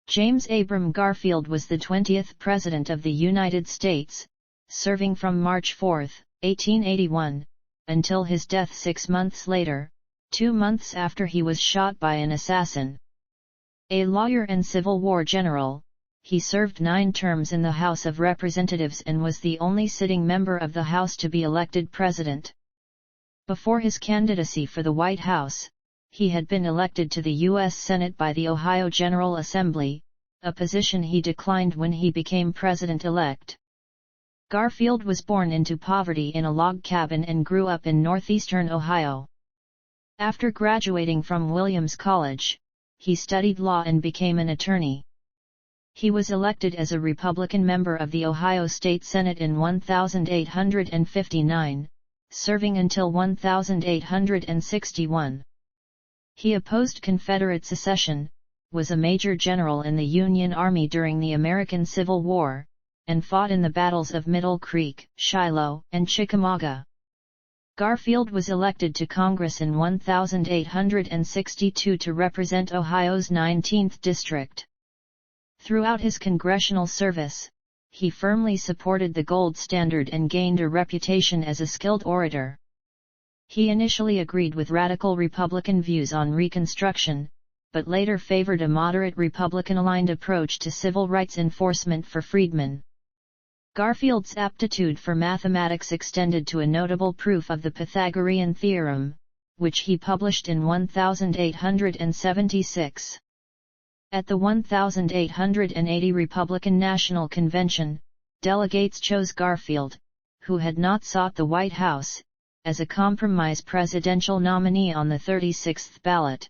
James Abram Garfield was the 20th President of the United States, serving from March 4, 1881, until his death 6 months later, 2 months after he was shot by an assassin. A lawyer and Civil War general, he served 9 terms in the House of Representatives and was the only sitting member of the House to be elected president. Before his candidacy for the White House, he had been elected to the U.S. Senate by the Ohio General Assembly, a position he declined when he became president-elect. Garfield was born into poverty in a log cabin and grew up in northeastern Ohio. After graduating from Williams College, he studied law and became an attorney. He was elected as a Republican member of the Ohio State Senate in 1859, serving until 1861. He opposed Confederate secession, was a major general in the Union Army during the American Civil War, and fought in the battles of Middle Creek, Shiloh, and Chickamauga. Garfield was elected to Congress in 1862 to represent Ohio's 19th District. Throughout his congressional service, he firmly supported the gold standard and gained a reputation as a skilled orator. He initially agreed with radical Republican views on Reconstruction, but later favored a moderate Republican-aligned approach to civil rights enforcement for freedmen. Garfield's aptitude for mathematics extended to a notable proof of the Pythagorean theorem, which he published in 1876. At the 1880 Republican National Convention, delegates chose Garfield, who had not sought the White House, as a compromise presidential nominee on the 36th ballot.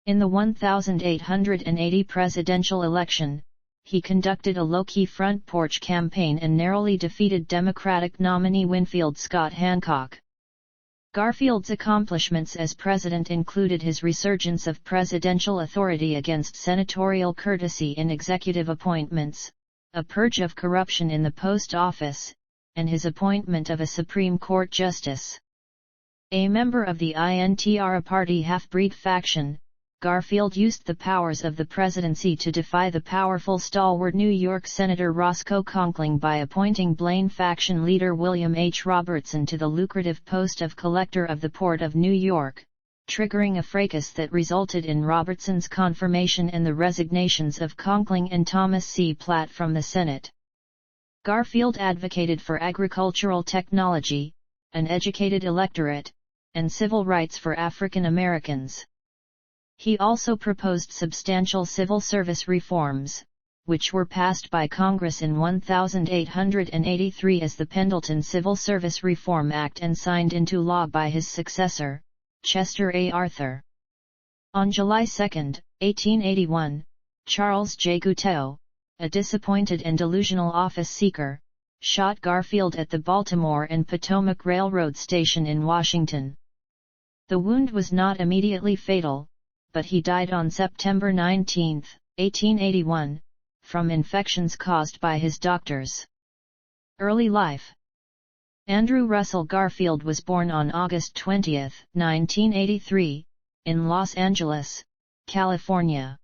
In the 1880 presidential election, he conducted a low-key front porch campaign and narrowly defeated Democratic nominee Winfield Scott Hancock. Garfield's accomplishments as president included his resurgence of presidential authority against senatorial courtesy in executive appointments, a purge of corruption in the post office, and his appointment of a Supreme Court justice. A member of the INTRA Party half-breed faction, Garfield used the powers of the presidency to defy the powerful stalwart New York Senator Roscoe Conkling by appointing Blaine faction leader William H. Robertson to the lucrative post of Collector of the Port of New York, triggering a fracas that resulted in Robertson's confirmation and the resignations of Conkling and Thomas C. Platt from the Senate. Garfield advocated for agricultural technology, an educated electorate, and civil rights for African Americans. He also proposed substantial civil service reforms, which were passed by Congress in 1883 as the Pendleton Civil Service Reform Act and signed into law by his successor, Chester A. Arthur. On July 2, 1881, Charles J. Guteau, a disappointed and delusional office seeker, shot Garfield at the Baltimore and Potomac Railroad station in Washington. The wound was not immediately fatal, but he died on September 19, 1881, from infections caused by his doctors. Early life. Andrew Russell Garfield was born on August 20, 1983, in Los Angeles, California.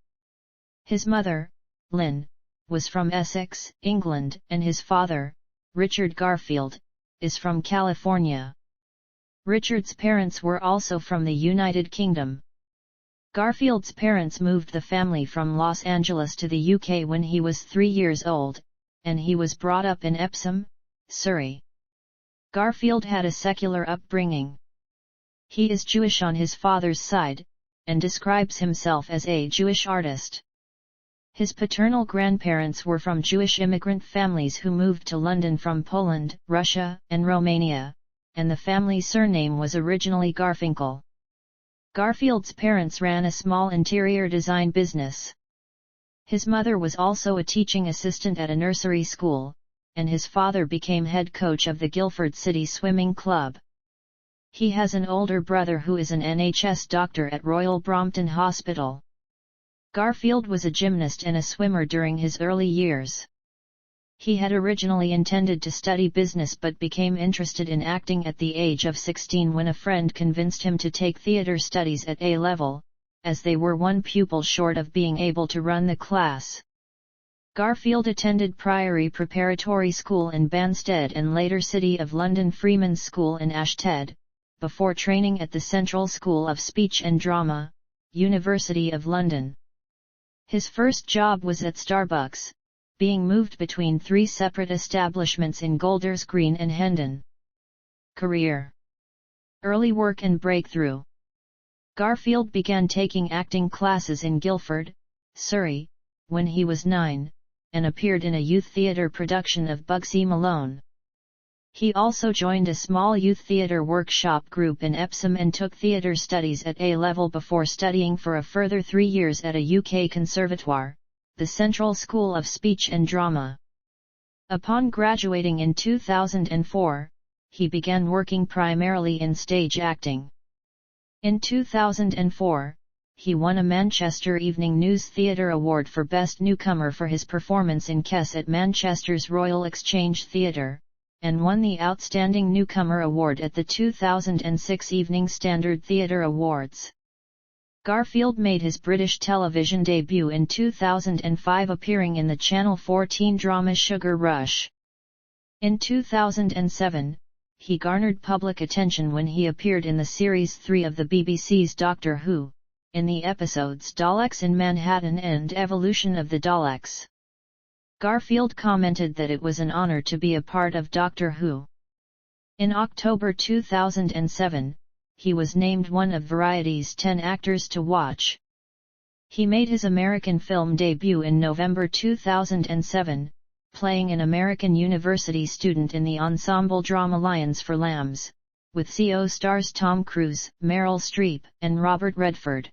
His mother, Lynn, was from Essex, England, and his father, Richard Garfield, is from California. Richard's parents were also from the United Kingdom. Garfield's parents moved the family from Los Angeles to the UK when he was 3 years old, and he was brought up in Epsom, Surrey. Garfield had a secular upbringing. He is Jewish on his father's side, and describes himself as a Jewish artist. His paternal grandparents were from Jewish immigrant families who moved to London from Poland, Russia, and Romania, and the family surname was originally Garfinkel. Garfield's parents ran a small interior design business. His mother was also a teaching assistant at a nursery school, and his father became head coach of the Guildford City Swimming Club. He has an older brother who is an NHS doctor at Royal Brompton Hospital. Garfield was a gymnast and a swimmer during his early years. He had originally intended to study business but became interested in acting at the age of 16 when a friend convinced him to take theater studies at A-level, as they were one pupil short of being able to run the class. Garfield attended Priory Preparatory School in Banstead and later City of London Freeman's School in Ashted, before training at the Central School of Speech and Drama, University of London. His first job was at Starbucks, being moved between 3 separate establishments in Golders Green and Hendon. Career. Early work and breakthrough. Garfield began taking acting classes in Guildford, Surrey, when he was 9, and appeared in a youth theatre production of Bugsy Malone. He also joined a small youth theatre workshop group in Epsom and took theatre studies at A-level before studying for a further 3 years at a UK conservatoire, the Central School of Speech and Drama. Upon graduating in 2004, he began working primarily in stage acting. In 2004, he won a Manchester Evening News Theatre Award for Best Newcomer for his performance in Kes at Manchester's Royal Exchange Theatre, and won the Outstanding Newcomer Award at the 2006 Evening Standard Theatre Awards. Garfield made his British television debut in 2005 appearing in the Channel 4 teen drama Sugar Rush. In 2007, he garnered public attention when he appeared in the Series 3 of the BBC's Doctor Who, in the episodes Daleks in Manhattan and Evolution of the Daleks. Garfield commented that it was an honor to be a part of Doctor Who. In October 2007, he was named one of Variety's 10 actors to watch. He made his American film debut in November 2007, playing an American university student in the ensemble drama Lions for Lambs, with CO stars Tom Cruise, Meryl Streep, and Robert Redford.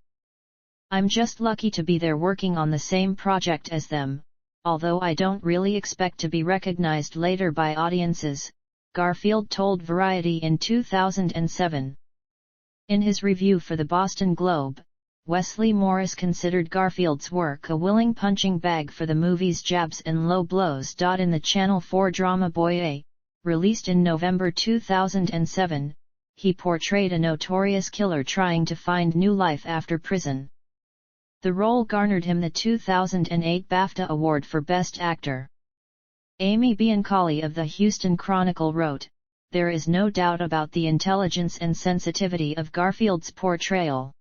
"I'm just lucky to be there working on the same project as them, although I don't really expect to be recognized later by audiences," Garfield told Variety in 2007. In his review for the Boston Globe, Wesley Morris considered Garfield's work a willing punching bag for the movies Jabs and Low Blows. In the Channel 4 drama Boy A, released in November 2007, he portrayed a notorious killer trying to find new life after prison. The role garnered him the 2008 BAFTA Award for Best Actor. Amy Biancali of the Houston Chronicle wrote, "There is no doubt about the intelligence and sensitivity of Garfield's portrayal."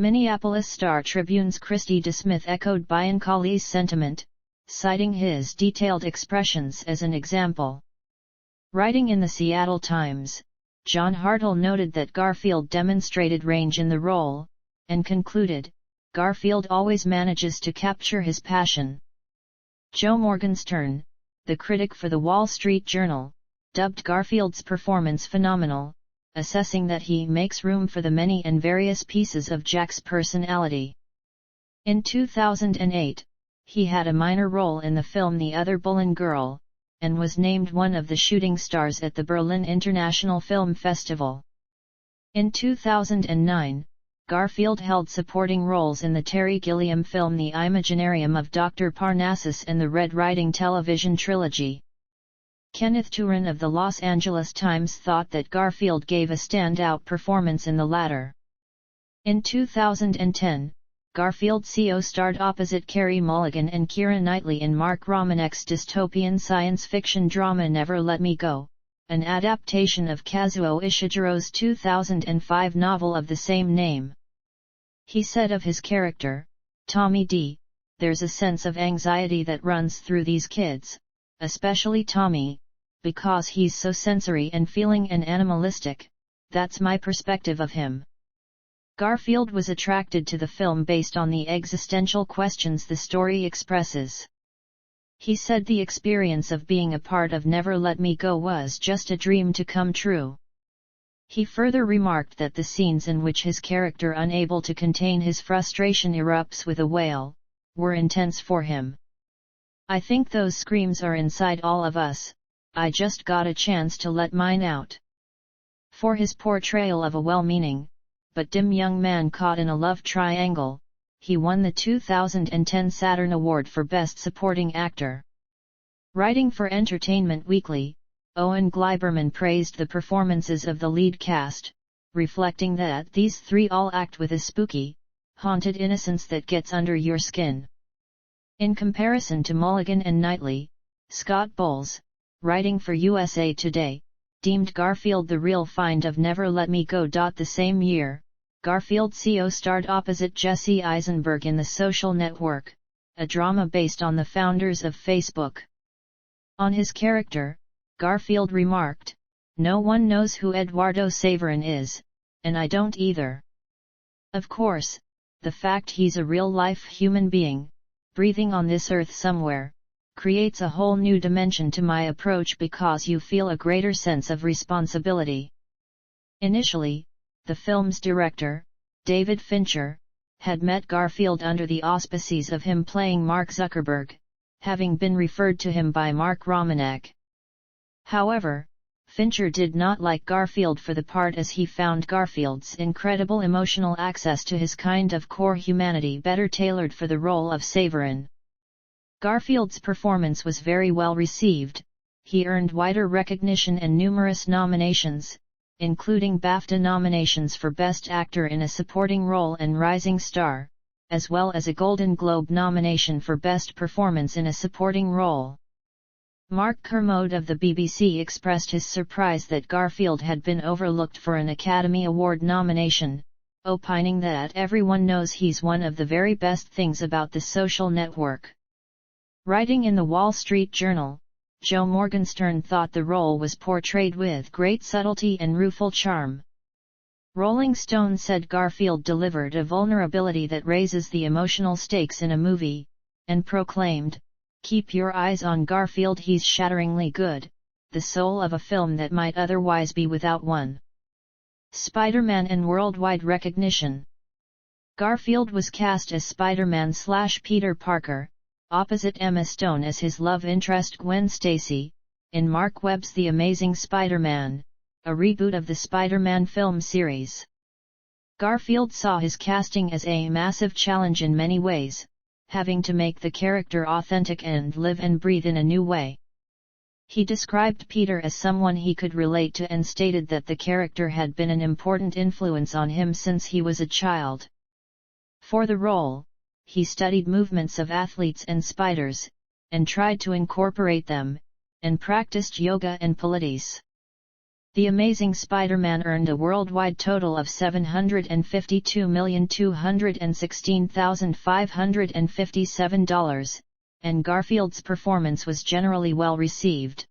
Minneapolis Star-Tribune's Christy DeSmith echoed Biancali's sentiment, citing his detailed expressions as an example. Writing in the Seattle Times, John Hartle noted that Garfield demonstrated range in the role, and concluded, "Garfield always manages to capture his passion." Joe Morgenstern, the critic for the Wall Street Journal, dubbed Garfield's performance phenomenal, assessing that he makes room for the many and various pieces of Jack's personality. In 2008, he had a minor role in the film The Other Bullen Girl, and was named one of the shooting stars at the Berlin International Film Festival. In 2009, Garfield held supporting roles in the Terry Gilliam film The Imaginarium of Dr. Parnassus and the Red Riding television trilogy. Kenneth Turan of the Los Angeles Times thought that Garfield gave a standout performance in the latter. In 2010, Garfield co-starred opposite Carey Mulligan and Keira Knightley in Mark Romanek's dystopian science fiction drama Never Let Me Go, an adaptation of Kazuo Ishijiro's 2005 novel of the same name. He said of his character, Tommy D, "There's a sense of anxiety that runs through these kids, especially Tommy, because he's so sensory and feeling and animalistic. That's my perspective of him." Garfield was attracted to the film based on the existential questions the story expresses. He said the experience of being a part of Never Let Me Go was just a dream to come true. He further remarked that the scenes in which his character, unable to contain his frustration, erupts with a wail, were intense for him. "I think those screams are inside all of us, I just got a chance to let mine out." For his portrayal of a well-meaning, but dim young man caught in a love triangle, he won the 2010 Saturn Award for Best Supporting Actor. Writing for Entertainment Weekly, Owen Gleiberman praised the performances of the lead cast, reflecting that these three all act with a spooky, haunted innocence that gets under your skin. In comparison to Mulligan and Knightley, Scott Bowles, writing for USA Today, deemed Garfield the real find of Never Let Me Go. The same year, Garfield co-starred opposite Jesse Eisenberg in The Social Network, a drama based on the founders of Facebook. On his character, Garfield remarked, "No one knows who Eduardo Saverin is, and I don't either. Of course, the fact he's a real-life human being, breathing on this earth somewhere, creates a whole new dimension to my approach because you feel a greater sense of responsibility." Initially, the film's director, David Fincher, had met Garfield under the auspices of him playing Mark Zuckerberg, having been referred to him by Mark Romanek. However, Fincher did not like Garfield for the part as he found Garfield's incredible emotional access to his kind of core humanity better tailored for the role of Saverin. Garfield's performance was very well received. He earned wider recognition and numerous nominations, including BAFTA nominations for Best Actor in a Supporting Role and Rising Star, as well as a Golden Globe nomination for Best Performance in a Supporting Role. Mark Kermode of the BBC expressed his surprise that Garfield had been overlooked for an Academy Award nomination, opining that everyone knows he's one of the very best things about The Social Network. Writing in the Wall Street Journal, Joe Morgenstern thought the role was portrayed with great subtlety and rueful charm. Rolling Stone said Garfield delivered a vulnerability that raises the emotional stakes in a movie, and proclaimed, "Keep your eyes on Garfield, he's shatteringly good, the soul of a film that might otherwise be without one." Spider-Man and worldwide recognition. Garfield was cast as Spider-Man/Peter Parker, opposite Emma Stone as his love interest Gwen Stacy, in Mark Webb's The Amazing Spider-Man, a reboot of the Spider-Man film series. Garfield saw his casting as a massive challenge in many ways, having to make the character authentic and live and breathe in a new way. He described Peter as someone he could relate to and stated that the character had been an important influence on him since he was a child. For the role, he studied movements of athletes and spiders, and tried to incorporate them, and practiced yoga and Pilates. The Amazing Spider-Man earned a worldwide total of $752,216,557, and Garfield's performance was generally well received.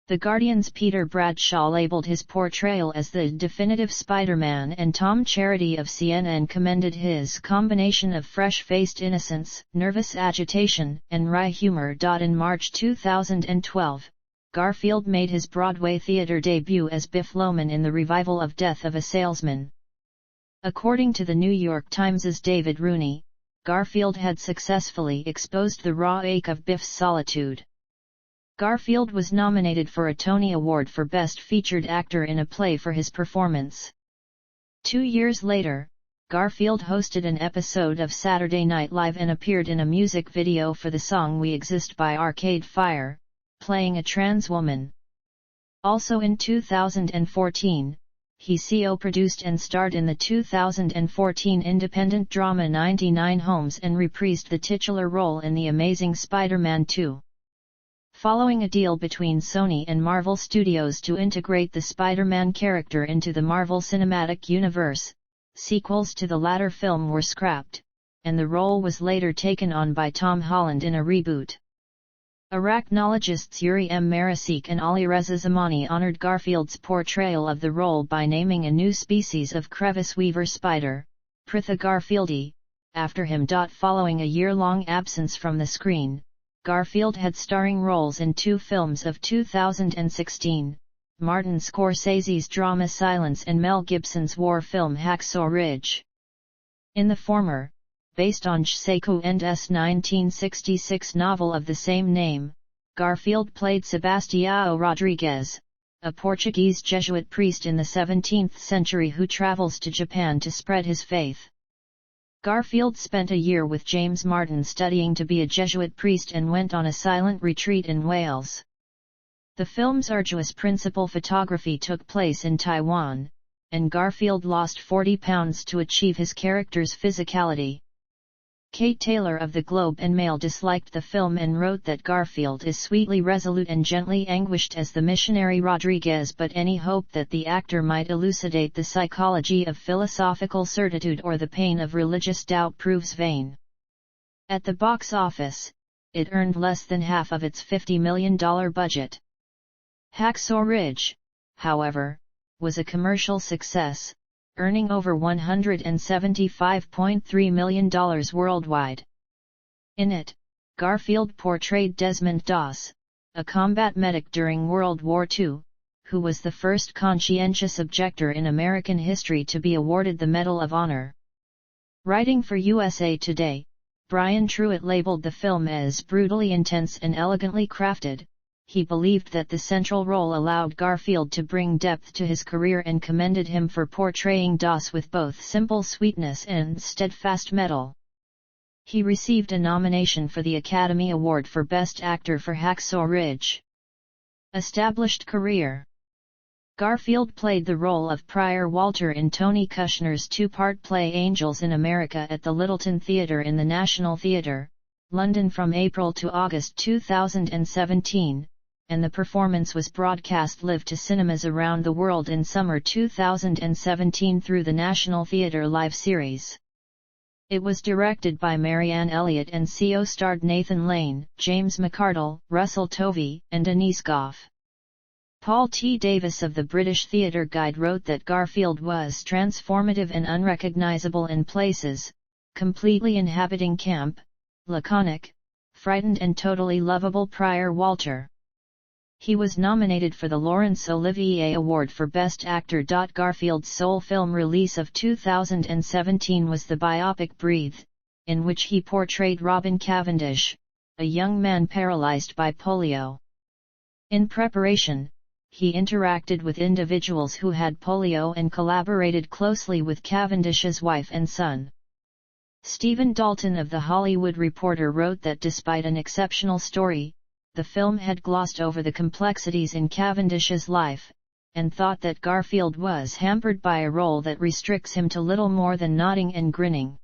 The Guardian's Peter Bradshaw labeled his portrayal as the definitive Spider-Man, and Tom Charity of CNN commended his combination of fresh-faced innocence, nervous agitation, and wry humor. In March 2012, Garfield made his Broadway theater debut as Biff Loman in the revival of Death of a Salesman. According to the New York Times's David Rooney, Garfield had successfully exposed the raw ache of Biff's solitude. Garfield was nominated for a Tony Award for Best Featured Actor in a Play for his performance. 2 years later, Garfield hosted an episode of Saturday Night Live and appeared in a music video for the song We Exist by Arcade Fire, playing a trans woman. Also in 2014, he co-produced and starred in the 2014 independent drama 99 Homes and reprised the titular role in The Amazing Spider-Man 2. Following a deal between Sony and Marvel Studios to integrate the Spider-Man character into the Marvel Cinematic Universe, sequels to the latter film were scrapped, and the role was later taken on by Tom Holland in a reboot. Arachnologists Yuri M. Marasik and Alireza Zamani honored Garfield's portrayal of the role by naming a new species of crevice weaver spider, Pritha garfieldi, after him. Following a year-long absence from the screen, Garfield had starring roles in 2 films of 2016, Martin Scorsese's drama Silence and Mel Gibson's war film Hacksaw Ridge. In the former, based on Sekou Ende's 1966 novel of the same name, Garfield played Sebastião Rodrigues, a Portuguese Jesuit priest in the 17th century who travels to Japan to spread his faith. Garfield spent a year with James Martin studying to be a Jesuit priest and went on a silent retreat in Wales. The film's arduous principal photography took place in Taiwan, and Garfield lost 40 pounds to achieve his character's physicality. Kate Taylor of the Globe and Mail disliked the film and wrote that Garfield is sweetly resolute and gently anguished as the missionary Rodriguez, but any hope that the actor might elucidate the psychology of philosophical certitude or the pain of religious doubt proves vain. At the box office, it earned less than half of its $50 million budget. Hacksaw Ridge, however, was a commercial success, earning over $175.3 million worldwide. In it, Garfield portrayed Desmond Doss, a combat medic during World War II, who was the first conscientious objector in American history to be awarded the Medal of Honor. Writing for USA Today, Brian Truitt labeled the film as brutally intense and elegantly crafted. He believed that the central role allowed Garfield to bring depth to his career and commended him for portraying Doss with both simple sweetness and steadfast mettle. He received a nomination for the Academy Award for Best Actor for Hacksaw Ridge. Established career. Garfield played the role of Prior Walter in Tony Kushner's two-part play Angels in America at the Littleton Theatre in the National Theatre, London from April to August 2017. And the performance was broadcast live to cinemas around the world in summer 2017 through the National Theatre Live series. It was directed by Marianne Elliott and co-starred Nathan Lane, James McArdle, Russell Tovey, and Denise Gough. Paul T. Davis of the British Theatre Guide wrote that Garfield was transformative and unrecognizable in places, completely inhabiting camp, laconic, frightened and totally lovable Prior Walter. He was nominated for the Laurence Olivier Award for Best Actor. Garfield's sole film release of 2017 was the biopic Breathe, in which he portrayed Robin Cavendish, a young man paralyzed by polio. In preparation, he interacted with individuals who had polio and collaborated closely with Cavendish's wife and son. Stephen Dalton of The Hollywood Reporter wrote that despite an exceptional story, the film had glossed over the complexities in Cavendish's life, and thought that Garfield was hampered by a role that restricts him to little more than nodding and grinning.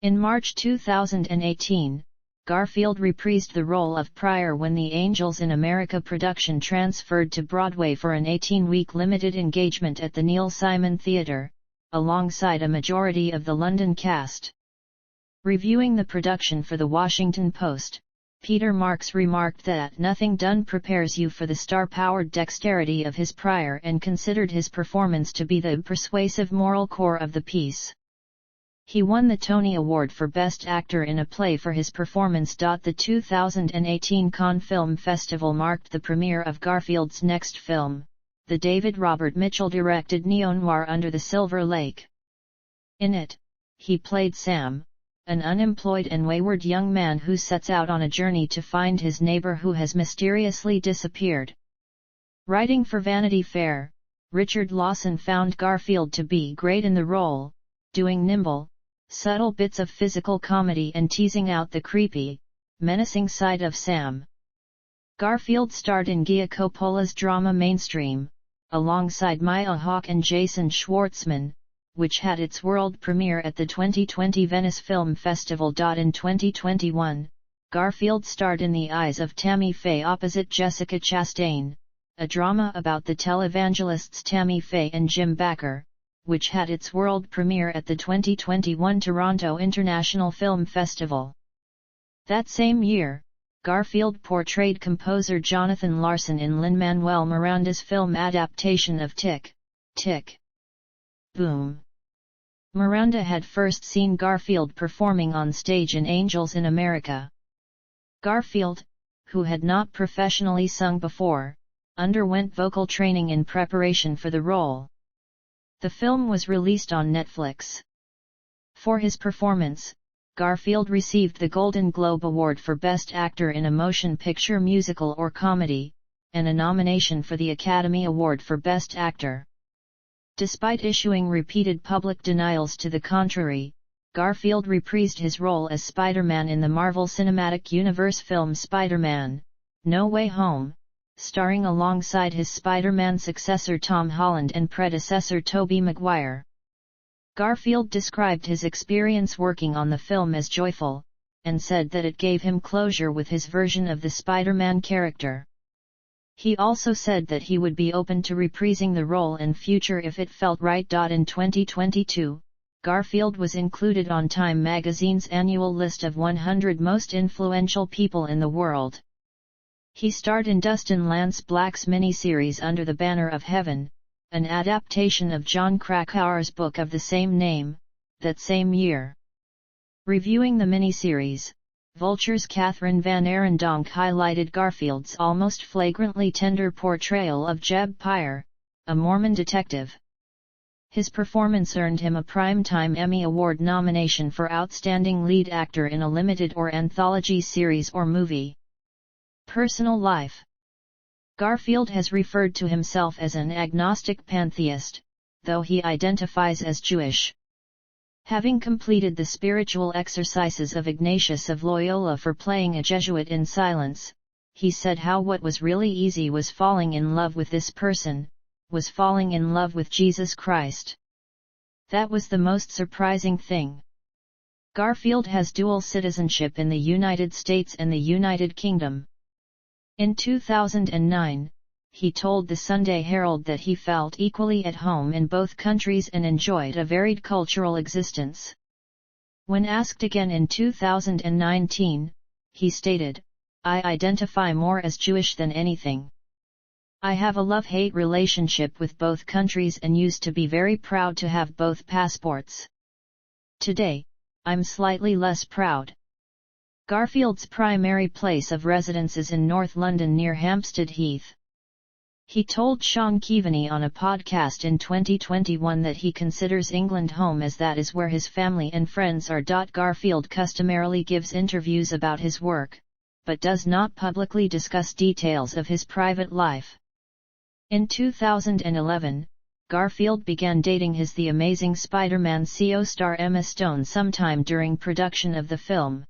In March 2018, Garfield reprised the role of Prior when the Angels in America production transferred to Broadway for an 18-week limited engagement at the Neil Simon Theatre, alongside a majority of the London cast. Reviewing the production for The Washington Post, Peter Marks remarked that nothing done prepares you for the star-powered dexterity of his Prior and considered his performance to be the persuasive moral core of the piece. He won the Tony Award for Best Actor in a Play for his performance. The 2018 Cannes Film Festival marked the premiere of Garfield's next film, the David Robert Mitchell-directed neo-noir Under the Silver Lake. In it, he played Sam, an unemployed and wayward young man who sets out on a journey to find his neighbor who has mysteriously disappeared. Writing for Vanity Fair, Richard Lawson found Garfield to be great in the role, doing nimble, subtle bits of physical comedy and teasing out the creepy, menacing side of Sam. Garfield starred in Gia Coppola's drama Mainstream, alongside Maya Hawke and Jason Schwartzman, which had its world premiere at the 2020 Venice Film Festival. In 2021, Garfield starred in The Eyes of Tammy Faye opposite Jessica Chastain, a drama about the televangelists Tammy Faye and Jim Bakker, which had its world premiere at the 2021 Toronto International Film Festival. That same year, Garfield portrayed composer Jonathan Larson in Lin-Manuel Miranda's film adaptation of Tick, Tick, Boom. Miranda had first seen Garfield performing on stage in Angels in America. Garfield, who had not professionally sung before, underwent vocal training in preparation for the role. The film was released on Netflix. For his performance, Garfield received the Golden Globe Award for Best Actor in a Motion Picture Musical or Comedy, and a nomination for the Academy Award for Best Actor. Despite issuing repeated public denials to the contrary, Garfield reprised his role as Spider-Man in the Marvel Cinematic Universe film Spider-Man: No Way Home, starring alongside his Spider-Man successor Tom Holland and predecessor Tobey Maguire. Garfield described his experience working on the film as joyful, and said that it gave him closure with his version of the Spider-Man character. He also said that he would be open to reprising the role in future if it felt right. In 2022, Garfield was included on Time magazine's annual list of 100 most influential people in the world. He starred in Dustin Lance Black's miniseries Under the Banner of Heaven, an adaptation of Jon Krakauer's book of the same name, that same year. Reviewing the miniseries, Vulture's Catherine Van Arendonk highlighted Garfield's almost flagrantly tender portrayal of Jeb Pyre, a Mormon detective. His performance earned him a Primetime Emmy Award nomination for Outstanding Lead Actor in a Limited or Anthology Series or Movie. Personal life. Garfield has referred to himself as an agnostic pantheist, though he identifies as Jewish. Having completed the spiritual exercises of Ignatius of Loyola for playing a Jesuit in silence, he said how what was really easy was falling in love with this person, was falling in love with Jesus Christ. That was the most surprising thing. Garfield has dual citizenship in the United States and the United Kingdom. In 2009, he told the Sunday Herald that he felt equally at home in both countries and enjoyed a varied cultural existence. When asked again in 2019, he stated, "I identify more as Jewish than anything. I have a love-hate relationship with both countries and used to be very proud to have both passports. Today, I'm slightly less proud." Garfield's primary place of residence is in North London near Hampstead Heath. He told Sean Keaveney on a podcast in 2021 that he considers England home as that is where his family and friends are. Garfield customarily gives interviews about his work, but does not publicly discuss details of his private life. In 2011, Garfield began dating his The Amazing Spider-Man co-star Emma Stone sometime during production of the film.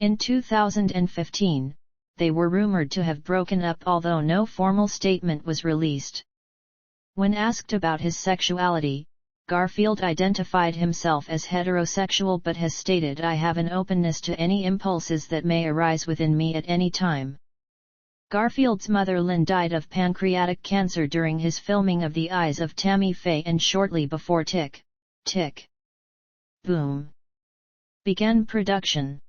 In 2015, they were rumored to have broken up, although no formal statement was released. When asked about his sexuality, Garfield identified himself as heterosexual but has stated, "I have an openness to any impulses that may arise within me at any time." Garfield's mother Lynn died of pancreatic cancer during his filming of The Eyes of Tammy Faye, and shortly before Tick, Tick, Boom began production.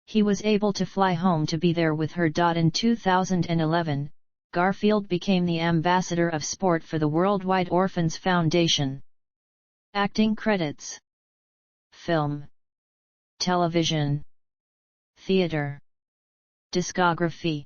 He was able to fly home to be there with her. In 2011, Garfield became the ambassador of sport for the Worldwide Orphans Foundation. Acting credits: film, television, theater. Discography.